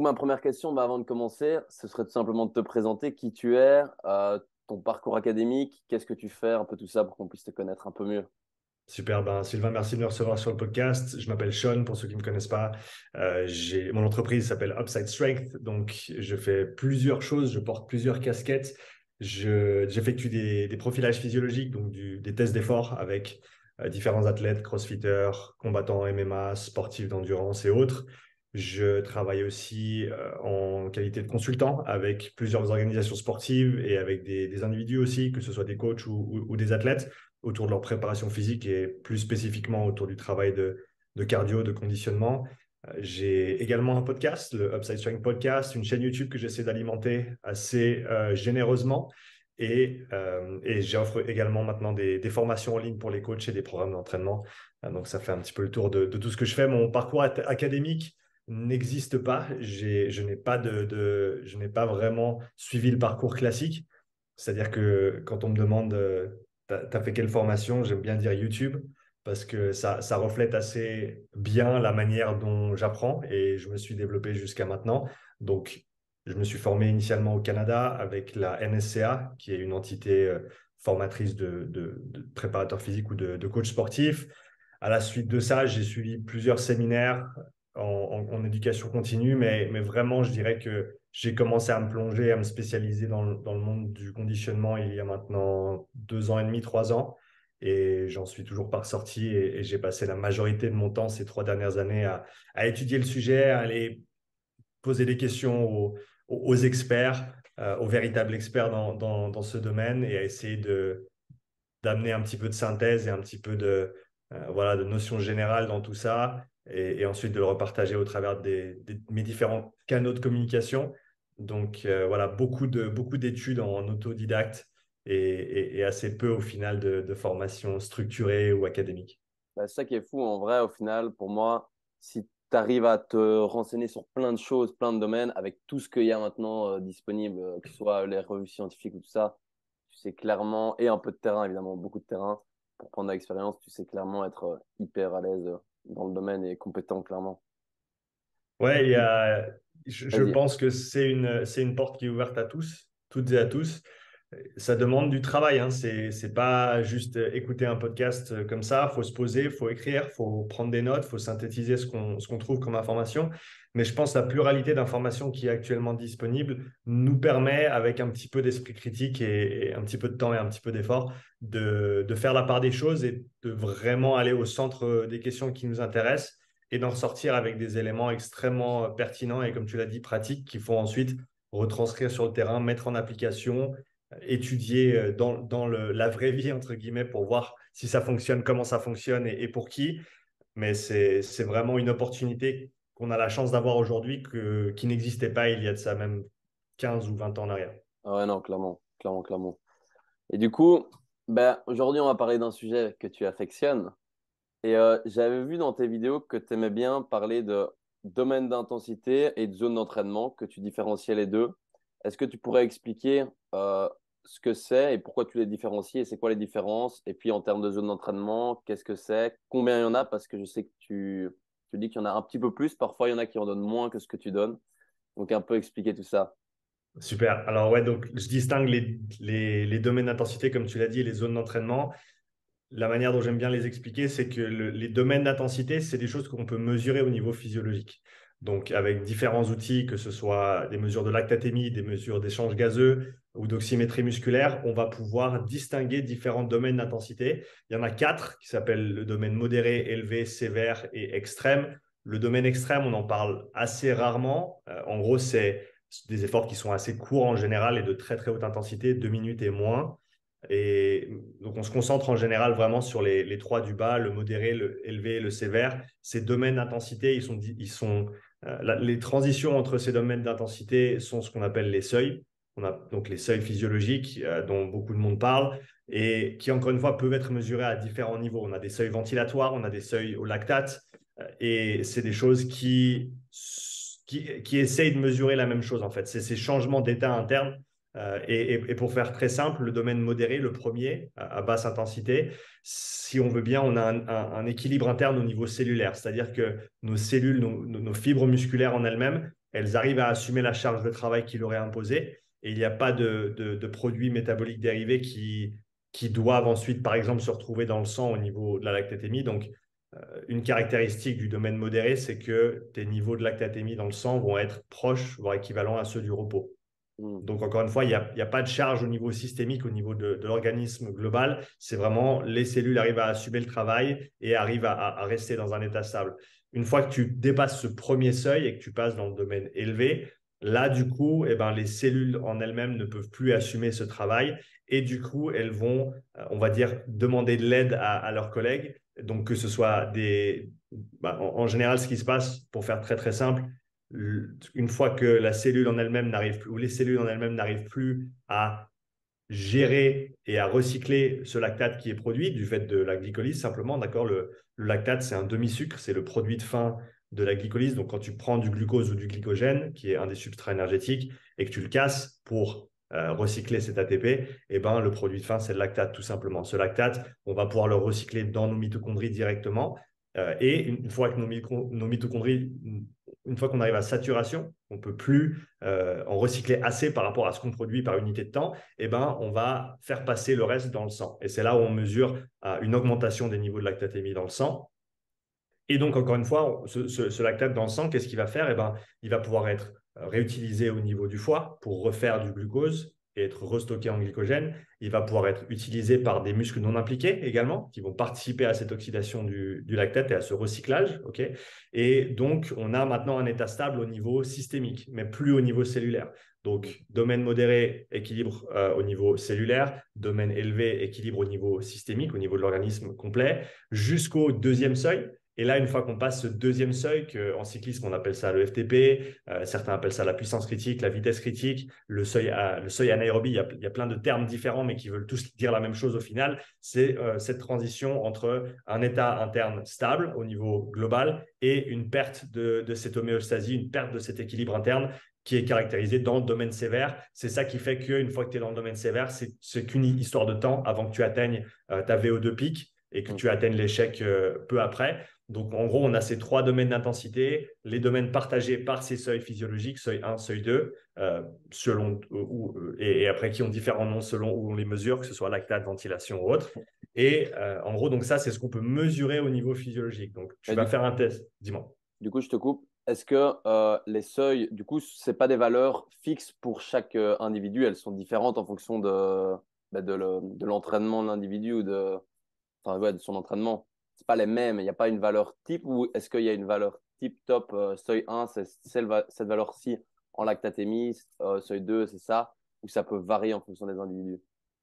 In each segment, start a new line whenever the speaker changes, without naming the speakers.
Ma première question, avant de commencer, ce serait tout simplement de te présenter qui tu es, ton parcours académique, qu'est-ce que tu fais, un peu tout ça pour qu'on puisse te connaître un peu mieux.
Super, Sylvain, merci de me recevoir sur le podcast. Je m'appelle Sean, pour ceux qui ne me connaissent pas. Mon entreprise s'appelle Upside Strength, donc je fais plusieurs choses, je porte plusieurs casquettes. J'effectue des profilages physiologiques, donc des tests d'effort avec différents athlètes, crossfitters, combattants MMA, sportifs d'endurance et autres. Je travaille aussi en qualité de consultant avec plusieurs organisations sportives et avec des individus aussi, que ce soit des coachs ou des athlètes autour de leur préparation physique et plus spécifiquement autour du travail de cardio, de conditionnement. J'ai également un podcast, le Upside Strength Podcast, une chaîne YouTube que j'essaie d'alimenter assez généreusement. Et j'offre également maintenant des formations en ligne pour les coachs et des programmes d'entraînement. Donc, ça fait un petit peu le tour de tout ce que je fais. Mon parcours académique n'existe pas. Je n'ai pas vraiment suivi le parcours classique. C'est-à-dire que quand on me demande t'as fait quelle formation? J'aime bien dire YouTube parce que ça reflète assez bien la manière dont j'apprends et je me suis développé jusqu'à maintenant. Donc, je me suis formé initialement au Canada avec la NSCA, qui est une entité formatrice de préparateurs physiques ou de coachs sportifs. À la suite de ça, j'ai suivi plusieurs séminaires en éducation continue, mais vraiment, je dirais que j'ai commencé à me plonger, à me spécialiser dans le monde du conditionnement il y a maintenant 2 ans et demi, 3 ans. Et j'en suis toujours pas ressorti et j'ai passé la majorité de mon temps ces 3 dernières années à étudier le sujet, à aller poser des questions aux experts, aux véritables experts dans ce domaine et à essayer d'amener un petit peu de synthèse et un petit peu voilà, de notions générales dans tout ça et ensuite de le repartager au travers mes différents canaux de communication. Donc voilà, beaucoup d'études en autodidacte et assez peu au final de formation structurée ou académique.
C'est ça qui est fou en vrai, au final, pour moi, si tu arrives à te renseigner sur plein de choses, plein de domaines, avec tout ce qu'il y a maintenant disponible, que ce soit les revues scientifiques ou tout ça, tu sais clairement, et un peu de terrain évidemment, beaucoup de terrain, pour prendre de l'expérience, tu sais clairement être hyper à l'aise dans le domaine et compétent clairement.
Ouais, je
Vas-y.
pense que c'est une porte qui est ouverte à tous, toutes et à tous. Ça demande du travail, hein. C'est pas juste écouter un podcast comme ça. Il faut se poser, il faut écrire, il faut prendre des notes, il faut synthétiser ce qu'on trouve comme information. Mais je pense que la pluralité d'informations qui est actuellement disponible nous permet, avec un petit peu d'esprit critique et un petit peu de temps et un petit peu d'effort, de faire la part des choses et de vraiment aller au centre des questions qui nous intéressent et d'en sortir avec des éléments extrêmement pertinents et, comme tu l'as dit, pratiques qu'il faut ensuite retranscrire sur le terrain, mettre en application, étudier la vraie vie, entre guillemets, pour voir si ça fonctionne, comment ça fonctionne et pour qui. Mais c'est vraiment une opportunité qu'on a la chance d'avoir aujourd'hui qui n'existait pas il y a de ça même 15 ou 20 ans en arrière.
Ah ouais, non, clairement, clairement, clairement. Et du coup, aujourd'hui, on va parler d'un sujet que tu affectionnes. Et j'avais vu dans tes vidéos que tu aimais bien parler de domaine d'intensité et de zone d'entraînement, que tu différenciais les deux. Est-ce que tu pourrais expliquer ce que c'est et pourquoi tu les différencies et c'est quoi les différences? Et puis en termes de zone d'entraînement, qu'est-ce que c'est? Combien il y en a? Parce que je sais que tu dis qu'il y en a un petit peu plus. Parfois, il y en a qui en donnent moins que ce que tu donnes. Donc un peu expliquer tout ça.
Super. Alors ouais, donc je distingue les domaines d'intensité, comme tu l'as dit, et les zones d'entraînement. La manière dont j'aime bien les expliquer, c'est que les domaines d'intensité, c'est des choses qu'on peut mesurer au niveau physiologique. Donc, avec différents outils, que ce soit des mesures de lactatémie, des mesures d'échange gazeux ou d'oxymétrie musculaire, on va pouvoir distinguer différents domaines d'intensité. Il y en a 4 qui s'appellent le domaine modéré, élevé, sévère et extrême. Le domaine extrême, on en parle assez rarement. En gros, c'est des efforts qui sont assez courts en général et de très très haute intensité, 2 minutes et moins. Et donc, on se concentre en général vraiment sur les trois du bas, le modéré, le élevé et le sévère. Ces domaines d'intensité, les transitions entre ces domaines d'intensité sont ce qu'on appelle les seuils. On a donc les seuils physiologiques dont beaucoup de monde parle et qui, encore une fois, peuvent être mesurés à différents niveaux. On a des seuils ventilatoires, on a des seuils au lactate et c'est des choses qui essayent de mesurer la même chose, en fait. C'est ces changements d'état interne et pour faire très simple, le domaine modéré, le premier, à basse intensité, si on veut bien, on a un équilibre interne au niveau cellulaire, c'est-à-dire que nos cellules, nos fibres musculaires en elles-mêmes elles arrivent à assumer la charge de travail qu'il aurait imposée et il n'y a pas de produits métaboliques dérivés qui doivent ensuite, par exemple, se retrouver dans le sang au niveau de la lactatémie. Donc, une caractéristique du domaine modéré, c'est que tes niveaux de lactatémie dans le sang vont être proches, voire équivalents à ceux du repos.
Hmm.
Donc, encore une fois, il y a pas de charge au niveau systémique, au niveau de l'organisme global. C'est vraiment les cellules arrivent à assumer le travail et arrivent à rester dans un état stable. Une fois que tu dépasses ce premier seuil et que tu passes dans le domaine élevé, là, du coup, eh ben, les cellules en elles-mêmes ne peuvent plus assumer ce travail et du coup, elles vont, on va dire, demander de l'aide à leurs collègues. Donc, que ce soit en général, ce qui se passe, pour faire très, très simple, une fois que la cellule en elle-même n'arrive plus, ou les cellules en elles-mêmes n'arrivent plus à gérer et à recycler ce lactate qui est produit du fait de la glycolyse simplement, d'accord. Le lactate, c'est un demi-sucre, c'est le produit de fin de la glycolyse. Donc, quand tu prends du glucose ou du glycogène, qui est un des substrats énergétiques, et que tu le casses pour recycler cet ATP, eh ben, le produit de fin, c'est le lactate, tout simplement. Ce lactate, on va pouvoir le recycler dans nos mitochondries directement. Et une fois que nos mitochondries, une fois qu'on arrive à saturation, on ne peut plus en recycler assez par rapport à ce qu'on produit par unité de temps, eh ben, on va faire passer le reste dans le sang. Et c'est là où on mesure une augmentation des niveaux de lactatémie dans le sang. Et donc, encore une fois, ce lactate dans le sang, qu'est-ce qu'il va faire? Eh ben, il va pouvoir être réutilisé au niveau du foie pour refaire du glucose et être restocké en glycogène. Il va pouvoir être utilisé par des muscles non impliqués également, qui vont participer à cette oxydation du lactate et à ce recyclage. Okay, et donc, on a maintenant un état stable au niveau systémique, mais plus au niveau cellulaire. Donc, domaine modéré, équilibre au niveau cellulaire, domaine élevé, équilibre au niveau systémique, au niveau de l'organisme complet, jusqu'au deuxième seuil. Et là, une fois qu'on passe ce deuxième seuil, en cyclisme, on appelle ça le FTP, certains appellent ça la puissance critique, la vitesse critique, le seuil anaérobie, il y a plein de termes différents, mais qui veulent tous dire la même chose au final. C'est cette transition entre un état interne stable au niveau global et une perte de cette homéostasie, une perte de cet équilibre interne qui est caractérisé dans le domaine sévère. C'est ça qui fait qu'une fois que tu es dans le domaine sévère, c'est qu'une histoire de temps avant que tu atteignes ta VO2 pic et que
Hmm.
tu atteignes l'échec peu après. Donc, en gros, on a ces trois domaines d'intensité, les domaines partagés par ces seuils physiologiques, seuil 1, seuil 2, et après qui ont différents noms selon où on les mesure, que ce soit lactate, ventilation ou autre. Et en gros, donc ça, c'est ce qu'on peut mesurer au niveau physiologique. Donc, tu
Et
vas faire un test. Dis-moi.
du coup, je te coupe. Est-ce que les seuils, du coup, c'est pas des valeurs fixes pour chaque individu, elles sont différentes en fonction de l'entraînement de l'individu ou enfin, ouais, de son entraînement. C'est pas les mêmes, il n'y a pas une valeur type ou est-ce qu'il y a une valeur type top, seuil 1, c'est cette valeur-ci en lactatémie, seuil 2, c'est ça, ou ça peut varier en fonction des individus?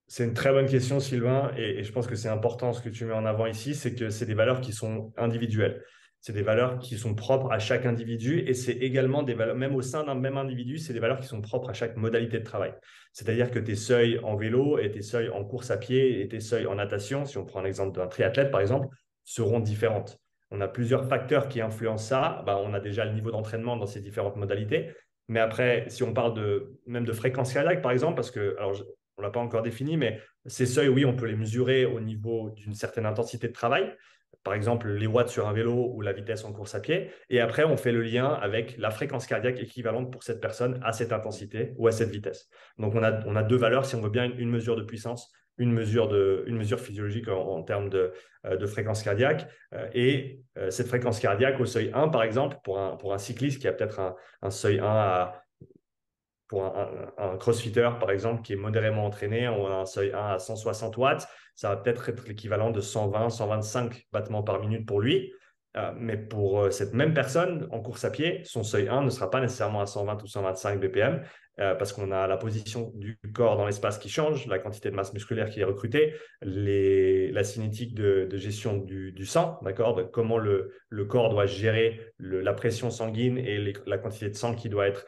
C'est une très bonne question, Sylvain, et je pense que c'est important ce que tu mets en avant ici, c'est que c'est des valeurs qui sont individuelles. C'est des valeurs qui sont propres à chaque individu et c'est également des valeurs, même au sein d'un même individu, c'est des valeurs qui sont propres à chaque modalité de travail. C'est-à-dire que tes seuils en vélo et tes seuils en course à pied et tes seuils en natation, si on prend l'exemple d'un triathlète par exemple, seront différentes. On a plusieurs facteurs qui influencent ça. Ben, on a déjà le niveau d'entraînement dans ces différentes modalités. Mais après, si on parle même de fréquence cardiaque, par exemple, parce que, alors, on ne l'a pas encore défini, mais ces seuils, oui, on peut les mesurer au niveau d'une certaine intensité de travail. Par exemple, les watts sur un vélo ou la vitesse en course à pied. Et après, on fait le lien avec la fréquence cardiaque équivalente pour cette personne à cette intensité ou à cette vitesse. Donc, on a deux valeurs, si on veut bien, une mesure de puissance, une mesure physiologique en termes de fréquence cardiaque. Cette fréquence cardiaque au seuil 1, par exemple, pour un cycliste qui a peut-être un seuil 1 pour un crossfitter, par exemple, qui est modérément entraîné, on a un seuil 1 à 160 watts, ça va peut-être être l'équivalent de 120, 125 battements par minute pour lui. Mais pour cette même personne en course à pied, son seuil 1 ne sera pas nécessairement à 120 ou 125 BPM parce qu'on a la position du corps dans l'espace qui change, la quantité de masse musculaire qui est recrutée, la cinétique de gestion du sang, d'accord, de comment le corps doit gérer la pression sanguine et la quantité de sang qui doit être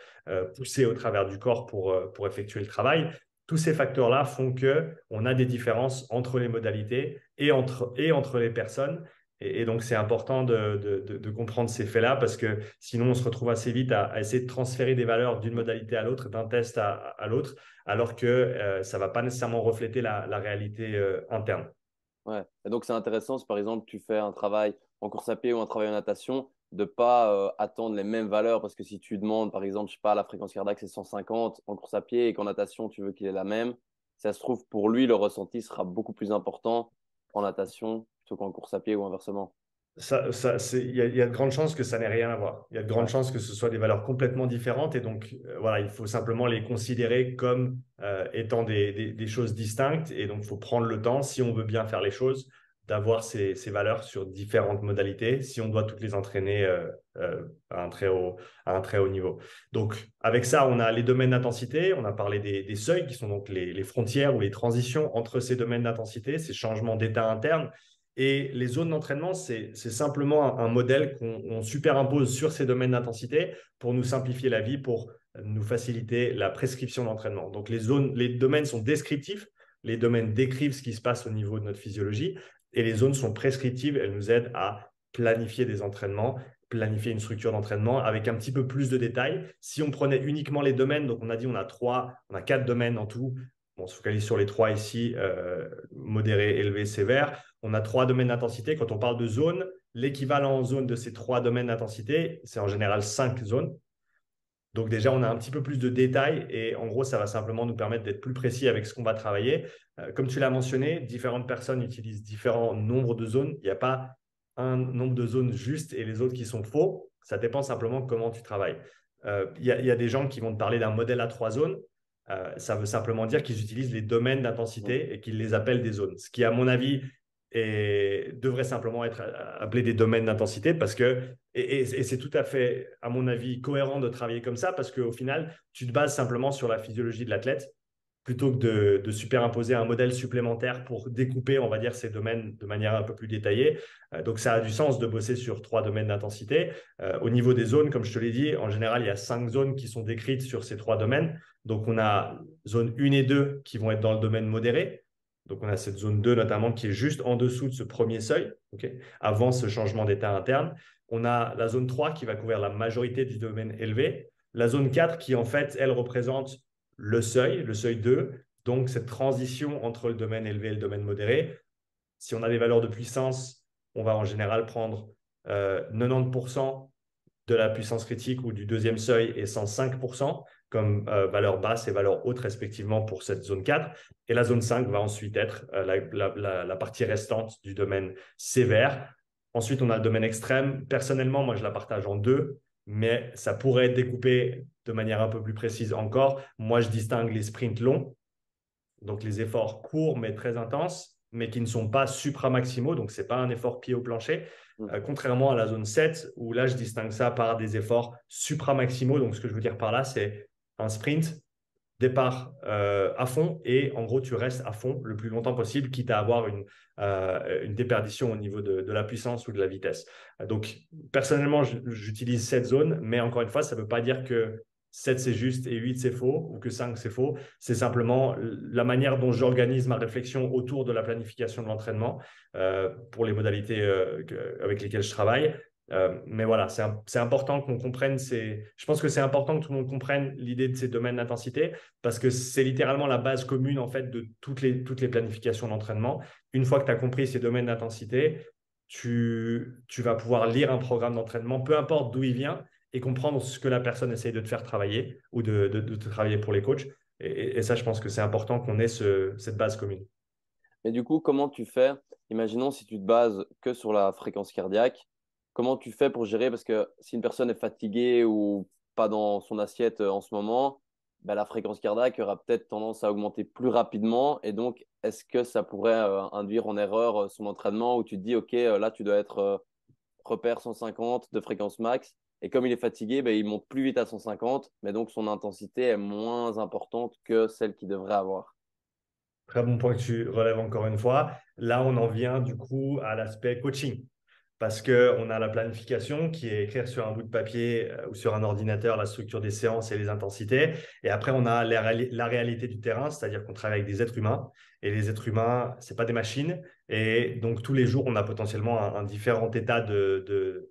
poussée au travers du corps pour effectuer le travail. Tous ces facteurs-là font qu'on a des différences entre les modalités et entre les personnes. Et donc, c'est important de comprendre ces faits-là parce que sinon, on se retrouve assez vite à essayer de transférer des valeurs d'une modalité à l'autre, d'un test à l'autre, alors que ça ne va pas nécessairement refléter la réalité interne.
Ouais. Et donc, c'est intéressant si par exemple tu fais un travail en course à pied ou un travail en natation, de pas attendre les mêmes valeurs parce que si tu demandes, par exemple, je sais pas, la fréquence cardiaque c'est 150 en course à pied et qu'en natation tu veux qu'il ait la même, ça se trouve pour lui le ressenti sera beaucoup plus important en natation plutôt qu'en course à pied ou inversement.
Il y a de grandes chances que ça n'ait rien à voir. Il y a de grandes
Ouais,
chances que ce soit des valeurs complètement différentes. Et donc, voilà, il faut simplement les considérer comme étant des choses distinctes. Et donc, il faut prendre le temps, si on veut bien faire les choses, d'avoir ces valeurs sur différentes modalités, si on doit toutes les entraîner à un très haut niveau. Donc, avec ça, on a les domaines d'intensité. On a parlé des seuils, qui sont donc les frontières ou les transitions entre ces domaines d'intensité, ces changements d'état interne. Et les zones d'entraînement, c'est simplement un modèle qu'on superimpose sur ces domaines d'intensité pour nous simplifier la vie, pour nous faciliter la prescription d'entraînement. Donc les domaines sont descriptifs, les domaines décrivent ce qui se passe au niveau de notre physiologie, et les zones sont prescriptives, elles nous aident à planifier des entraînements, planifier une structure d'entraînement avec un petit peu plus de détails. Si on prenait uniquement les domaines, donc on a dit on a 4 domaines en tout. On se focalise sur les 3 ici, modéré, élevé, sévère. On a 3 domaines d'intensité. Quand on parle de zone, l'équivalent en zone de ces 3 domaines d'intensité, c'est en général 5 zones. Donc déjà, on a un petit peu plus de détails et en gros, ça va simplement nous permettre d'être plus précis avec ce qu'on va travailler. Comme tu l'as mentionné, différentes personnes utilisent différents nombres de zones. Il n'y a pas un nombre de zones juste et les autres qui sont faux. Ça dépend simplement comment tu travailles. Il y a des gens qui vont te parler d'un modèle à 3 zones. Ça veut simplement dire qu'ils utilisent les domaines
mm,
d'intensité et qu'ils les appellent des zones. Ce qui, à mon avis, devrait simplement être appelé des domaines d'intensité parce que et c'est tout à fait, à mon avis, cohérent de travailler comme ça parce qu'au final, tu te bases simplement sur la physiologie de l'athlète plutôt que de superimposer un modèle supplémentaire pour découper, on va dire, ces domaines de manière un peu plus détaillée. Donc, ça a du sens de bosser sur 3 domaines d'intensité. Au niveau des zones, comme je te l'ai dit, en général, il y a 5 zones qui sont décrites sur ces 3 domaines. Donc, on a zone 1 et 2 qui vont être dans le domaine modéré. Donc, on a cette zone 2 notamment qui est juste en dessous de ce premier seuil, avant ce changement d'état interne. On a la zone 3 qui va couvrir la majorité du domaine élevé. La zone 4 qui, en fait, elle représente le seuil 2, donc cette transition entre le domaine élevé et le domaine modéré. Si on a des valeurs de puissance, on va en général prendre 90% de la puissance critique ou du deuxième seuil et 105% comme valeur basse et valeur haute respectivement pour cette zone 4. Et la zone 5 va ensuite être la partie restante du domaine sévère. Ensuite, on a le domaine extrême. Personnellement, moi, je la partage en deux, mais ça pourrait être découpé de manière un peu plus précise encore. Moi, je distingue les sprints longs, donc les efforts courts mais très intenses, mais qui ne sont pas supramaximaux, donc ce n'est pas un effort pied au plancher,
mm.
contrairement à la zone 7, où là, je distingue ça par des efforts supramaximaux. Donc, ce que je veux dire par là, c'est un sprint, départ à fond, et en gros, tu restes à fond le plus longtemps possible, quitte à avoir une déperdition au niveau de la puissance ou de la vitesse. Donc, personnellement, j'utilise cette zone, mais encore une fois, ça ne veut pas dire que 7 c'est juste et 8 c'est faux ou que 5 c'est faux. C'est simplement la manière dont j'organise ma réflexion autour de la planification de l'entraînement pour les modalités avec lesquelles je travaille. Mais voilà, c'est important qu'on comprenne je pense que c'est important que tout le monde comprenne l'idée de ces domaines d'intensité parce que c'est littéralement la base commune en fait de toutes les planifications d'entraînement. Une fois que tu as compris ces domaines d'intensité, tu vas pouvoir lire un programme d'entraînement, peu importe d'où il vient, et comprendre ce que la personne essaye de te faire travailler ou de te travailler pour les coachs. Et ça, je pense que c'est important qu'on ait cette base commune.
Mais du coup, comment tu fais? Imaginons si tu te bases que sur la fréquence cardiaque, comment tu fais pour gérer? Parce que si une personne est fatiguée ou pas dans son assiette en ce moment, ben, la fréquence cardiaque aura peut-être tendance à augmenter plus rapidement. Et donc, est-ce que ça pourrait induire en erreur son entraînement où tu te dis, OK, là, tu dois être repère 150 de fréquence max. Et comme il est fatigué, ben, il monte plus vite à 150, mais donc son intensité est moins importante que celle qu'il devrait avoir.
Très bon point que tu relèves encore une fois. Là, on en vient du coup à l'aspect coaching. Parce qu'on a la planification qui est écrire sur un bout de papier ou sur un ordinateur la structure des séances et les intensités. Et après, on a la réalité du terrain, c'est-à-dire qu'on travaille avec des êtres humains. Et les êtres humains, ce n'est pas des machines. Et donc, tous les jours, on a potentiellement un différent état de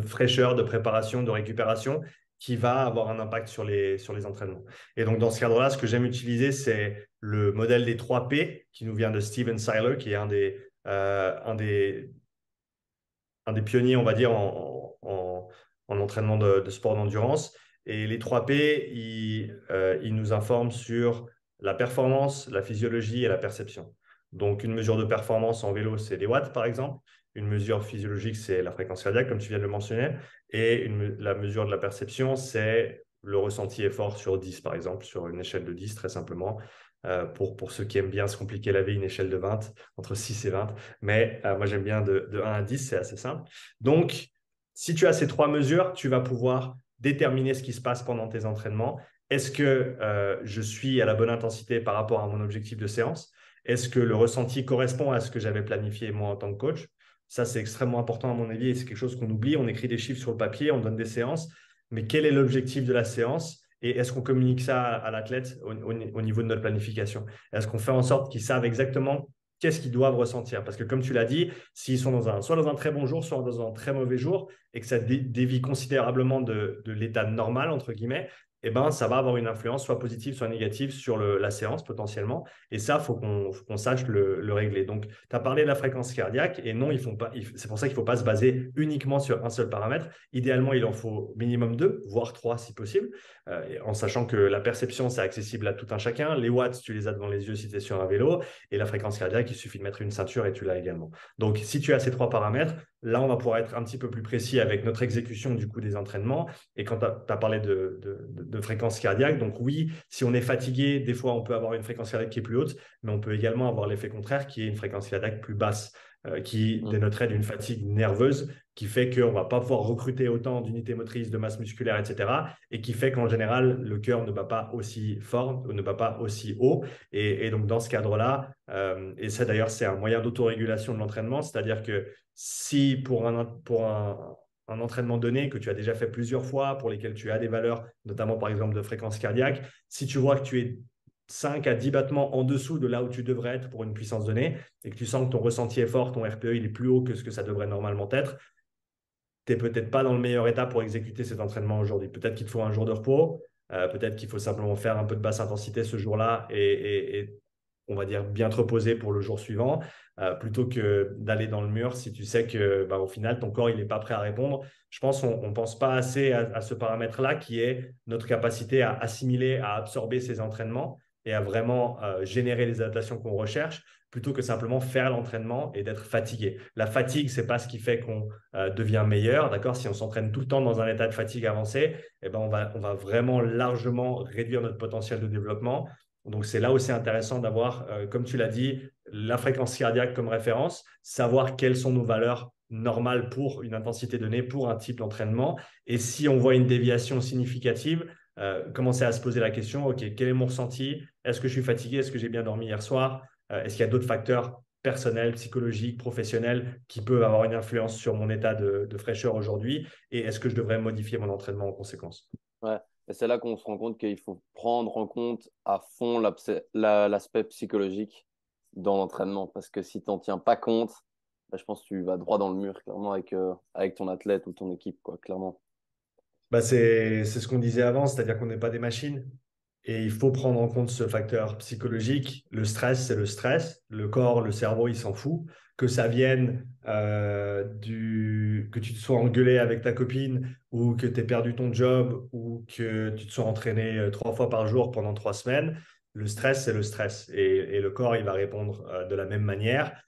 fraîcheur, de préparation, de récupération qui va avoir un impact sur les entraînements. Et donc, dans ce cadre-là, ce que j'aime utiliser, c'est le modèle des 3 P qui nous vient de Steven Seiler, qui est un des un des pionniers, on va dire, en entraînement de sport d'endurance. Et les 3P, ils nous informent sur la performance, la physiologie et la perception. Donc, une mesure de performance en vélo, c'est les watts, par exemple. Une mesure physiologique, c'est la fréquence cardiaque, comme tu viens de le mentionner. Et la mesure de la perception, c'est le ressenti effort sur 10, par exemple, sur une échelle de 10, très simplement. Pour ceux qui aiment bien se compliquer la vie, une échelle de 20, entre 6 et 20. Mais moi, j'aime bien de 1 à 10, c'est assez simple. Donc, si tu as ces 3 mesures, tu vas pouvoir déterminer ce qui se passe pendant tes entraînements. Est-ce que je suis à la bonne intensité par rapport à mon objectif de séance? Est-ce que le ressenti correspond à ce que j'avais planifié moi en tant que coach? Ça, c'est extrêmement important à mon avis et c'est quelque chose qu'on oublie. On écrit des chiffres sur le papier, on donne des séances, mais quel est l'objectif de la séance? Et est-ce qu'on communique ça à l'athlète au niveau de notre planification? Est-ce qu'on fait en sorte qu'ils savent exactement qu'est-ce qu'ils doivent ressentir? Parce que comme tu l'as dit, s'ils sont soit dans un très bon jour, soit dans un très mauvais jour, et que ça dévie considérablement de l'état normal, entre guillemets, eh ben, ça va avoir une influence soit positive, soit négative sur la séance potentiellement. Et ça, faut qu'on sache le régler. Donc, tu as parlé de la fréquence cardiaque et non, c'est pour ça qu'il ne faut pas se baser uniquement sur un seul paramètre. Idéalement, il en faut minimum 2, voire 3 si possible, en sachant que la perception, c'est accessible à tout un chacun. Les watts, tu les as devant les yeux si tu es sur un vélo. Et la fréquence cardiaque, il suffit de mettre une ceinture et tu l'as également. Donc, si tu as ces 3 paramètres, là, on va pouvoir être un petit peu plus précis avec notre exécution du coup des entraînements. Et quand tu as parlé de fréquence cardiaque, donc oui, si on est fatigué, des fois, on peut avoir une fréquence cardiaque qui est plus haute, mais on peut également avoir l'effet contraire qui est une fréquence cardiaque plus basse, qui
Mm.
dénoterait d'une fatigue nerveuse, qui fait qu'on ne va pas pouvoir recruter autant d'unités motrices, de masse musculaire, etc. Et qui fait qu'en général, le cœur ne bat pas aussi fort, ne bat pas aussi haut. Et donc, dans ce cadre-là, et ça d'ailleurs, c'est un moyen d'autorégulation de l'entraînement, c'est-à-dire que si pour un entraînement donné que tu as déjà fait plusieurs fois, pour lesquels tu as des valeurs, notamment par exemple de fréquence cardiaque, si tu vois que tu es 5 à 10 battements en dessous de là où tu devrais être pour une puissance donnée et que tu sens que ton ressenti est fort, ton RPE il est plus haut que ce que ça devrait normalement être, tu n'es peut-être pas dans le meilleur état pour exécuter cet entraînement aujourd'hui. Peut-être qu'il te faut un jour de repos, peut-être qu'il faut simplement faire un peu de basse intensité ce jour-là et on va dire bien te reposer pour le jour suivant, plutôt que d'aller dans le mur si tu sais que bah, au final, ton corps il n'est pas prêt à répondre. Je pense qu'on ne pense pas assez à ce paramètre-là qui est notre capacité à assimiler, à absorber ces entraînements et à vraiment générer les adaptations qu'on recherche plutôt que simplement faire l'entraînement et d'être fatigué. La fatigue, ce n'est pas ce qui fait qu'on devient meilleur. D'accord? Si on s'entraîne tout le temps dans un état de fatigue avancé, eh ben on va vraiment largement réduire notre potentiel de développement. Donc, c'est là où c'est intéressant d'avoir, comme tu l'as dit, la fréquence cardiaque comme référence, savoir quelles sont nos valeurs normales pour une intensité donnée, pour un type d'entraînement. Et si on voit une déviation significative, commencer à se poser la question, OK, quel est mon ressenti? Est-ce que je suis fatigué? Est-ce que j'ai bien dormi hier soir? Est-ce qu'il y a d'autres facteurs personnels, psychologiques, professionnels qui peuvent avoir une influence sur mon état de fraîcheur aujourd'hui? Et est-ce que je devrais modifier mon entraînement en conséquence?
Ouais. Et c'est là qu'on se rend compte qu'il faut prendre en compte à fond l'aspect psychologique dans l'entraînement. Parce que si tu n'en tiens pas compte, bah, je pense que tu vas droit dans le mur, clairement, avec ton athlète ou ton équipe, quoi, clairement.
Bah, c'est ce qu'on disait avant, c'est-à-dire qu'on n'est pas des machines. Et il faut prendre en compte ce facteur psychologique. Le stress, c'est le stress. Le corps, le cerveau, il s'en fout. Que ça vienne que tu te sois engueulé avec ta copine ou que tu aies perdu ton job ou que tu te sois entraîné 3 fois par jour pendant 3 semaines. Le stress, c'est le stress. Et le corps, il va répondre de la même manière.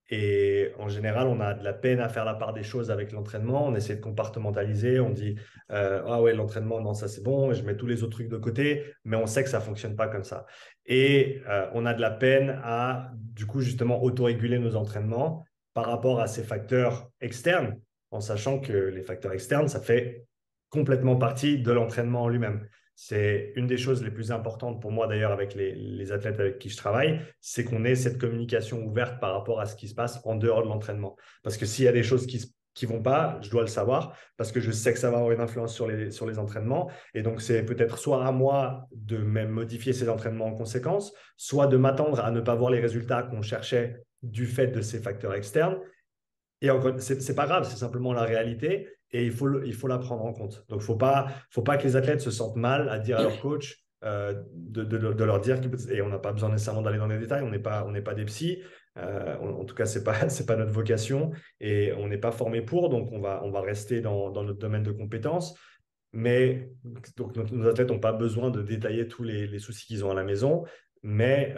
Et en général, on a de la peine à faire la part des choses avec l'entraînement. On essaie de compartimentaliser. On dit ah ouais, l'entraînement, non, ça c'est bon. Je mets tous les autres trucs de côté. Mais on sait que ça ne fonctionne pas comme ça. Et on a de la peine à, du coup, justement, autoréguler nos entraînements par rapport à ces facteurs externes, en sachant que les facteurs externes, ça fait complètement partie de l'entraînement en lui-même. C'est une des choses les plus importantes pour moi d'ailleurs avec les athlètes avec qui je travaille, c'est qu'on ait cette communication ouverte par rapport à ce qui se passe en dehors de l'entraînement. Parce que s'il y a des choses qui vont pas, je dois le savoir parce que je sais que ça va avoir une influence sur les entraînements. Et donc, c'est peut-être soit à moi de même modifier ces entraînements en conséquence, soit de m'attendre à ne pas voir les résultats qu'on cherchait du fait de ces facteurs externes. Et encore, c'est pas grave, c'est simplement la réalité et il faut la prendre en compte. Donc, faut pas que les athlètes se sentent mal à dire à leur coach, de leur dire, et on n'a pas besoin nécessairement d'aller dans les détails, on n'est pas des psys, en tout cas, c'est pas notre vocation et on n'est pas formé pour, donc on va rester dans notre domaine de compétences. Mais donc, nos athlètes n'ont pas besoin de détailler tous les soucis qu'ils ont à la maison, mais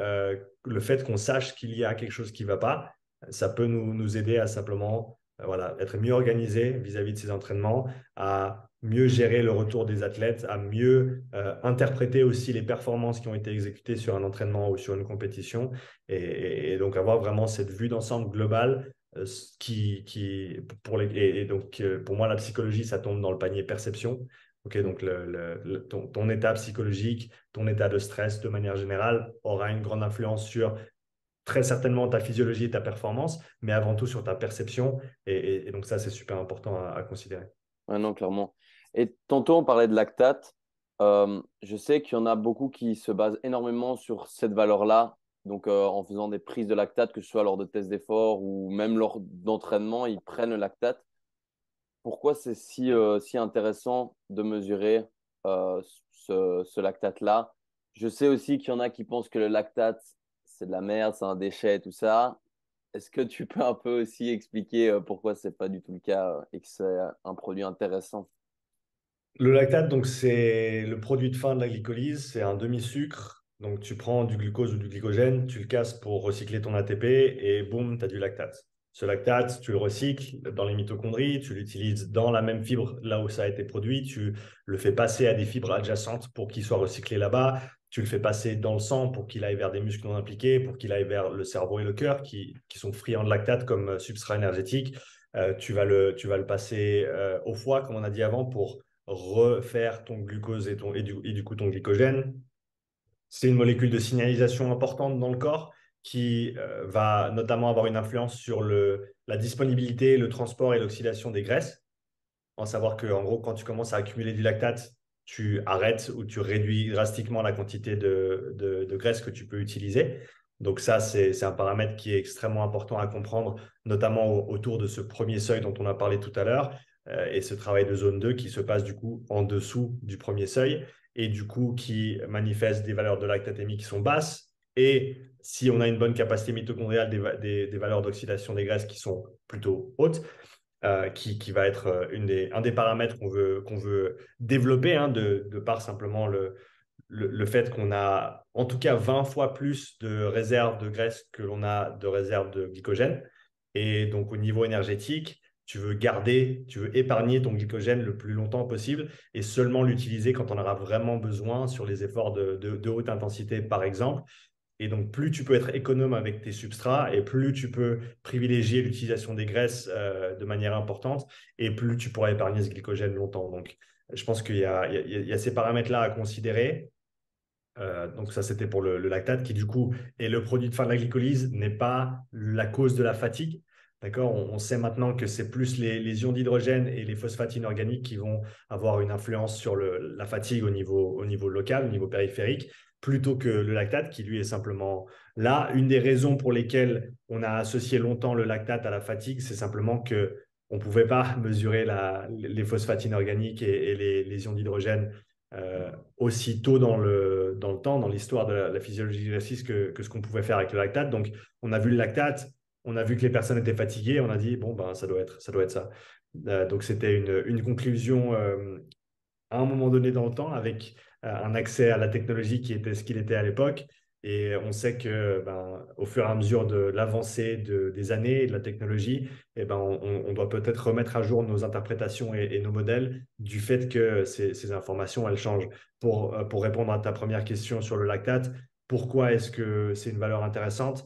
le fait qu'on sache qu'il y a quelque chose qui ne va pas, ça peut nous aider à simplement voilà, être mieux organisé vis-à-vis de ces entraînements, à mieux gérer le retour des athlètes, à mieux interpréter aussi les performances qui ont été exécutées sur un entraînement ou sur une compétition, et donc avoir vraiment cette vue d'ensemble globale et donc pour moi la psychologie ça tombe dans le panier perception. Ok, donc ton état psychologique, ton état de stress de manière générale aura une grande influence sur très certainement ta physiologie et ta performance, mais avant tout sur ta perception. Et donc ça, c'est super important à considérer.
Ouais, non, clairement. Et tantôt, on parlait de lactate. Je sais qu'il y en a beaucoup qui se basent énormément sur cette valeur-là. Donc, en faisant des prises de lactate, que ce soit lors de tests d'effort ou même lors d'entraînement, ils prennent le lactate. Pourquoi c'est si intéressant de mesurer ce lactate-là? Je sais aussi qu'il y en a qui pensent que le lactate, c'est de la merde, c'est un déchet, tout ça. Est-ce que tu peux un peu aussi expliquer pourquoi c'est pas du tout le cas et que c'est un produit intéressant?
Le lactate, donc, c'est le produit de fin de la glycolyse, c'est un demi-sucre. Donc, tu prends du glucose ou du glycogène, tu le casses pour recycler ton ATP et boum, tu as du lactate. Ce lactate, tu le recycles dans les mitochondries, tu l'utilises dans la même fibre là où ça a été produit, tu le fais passer à des fibres adjacentes pour qu'il soit recyclé là-bas, tu le fais passer dans le sang pour qu'il aille vers des muscles non impliqués, pour qu'il aille vers le cerveau et le cœur qui sont friands de lactate comme substrat énergétique. Tu vas le passer au foie, comme on a dit avant, pour refaire ton glucose et du coup ton glycogène. C'est une molécule de signalisation importante dans le corps qui va notamment avoir une influence sur la disponibilité, le transport et l'oxydation des graisses. En savoir que, en gros, quand tu commences à accumuler du lactate, tu arrêtes ou tu réduis drastiquement la quantité de graisse que tu peux utiliser. Donc ça, c'est un paramètre qui est extrêmement important à comprendre, notamment autour de ce premier seuil dont on a parlé tout à l'heure, et ce travail de zone 2 qui se passe du coup en dessous du premier seuil, et du coup qui manifeste des valeurs de lactatémie qui sont basses. Et si on a une bonne capacité mitochondriale, des valeurs d'oxydation des graisses qui sont plutôt hautes, qui va être un des paramètres qu'on veut développer, hein, de par simplement le fait qu'on a en tout cas 20 fois plus de réserves de graisse que l'on a de réserves de glycogène. Et donc au niveau énergétique, tu veux épargner ton glycogène le plus longtemps possible et seulement l'utiliser quand on aura vraiment besoin sur les efforts de haute intensité, par exemple. Et donc, plus tu peux être économe avec tes substrats et plus tu peux privilégier l'utilisation des graisses de manière importante et plus tu pourras épargner ce glycogène longtemps. Donc, je pense il y a ces paramètres-là à considérer. Donc, ça, c'était pour le lactate qui, du coup, est le produit de fin de la glycolyse, n'est pas la cause de la fatigue. D'accord? On sait maintenant que c'est plus les ions d'hydrogène et les phosphates inorganiques qui vont avoir une influence sur la fatigue au niveau local, au niveau périphérique, plutôt que le lactate qui, lui, est simplement là. Une des raisons pour lesquelles on a associé longtemps le lactate à la fatigue, c'est simplement que on ne pouvait pas mesurer les phosphates inorganiques et les ions d'hydrogène aussi tôt dans le temps, dans l'histoire de la physiologie de l'exercice que ce qu'on pouvait faire avec le lactate. Donc, on a vu le lactate, on a vu que les personnes étaient fatiguées, on a dit, bon, ben, ça doit être ça. Donc, c'était une conclusion à un moment donné dans le temps avec un accès à la technologie qui était ce qu'il était à l'époque. Et on sait que, ben, au fur et à mesure de l'avancée des années et de la technologie, eh ben, on doit peut-être remettre à jour nos interprétations et nos modèles du fait que ces informations, elles changent. Pour répondre à ta première question sur le lactate, pourquoi est-ce que c'est une valeur intéressante?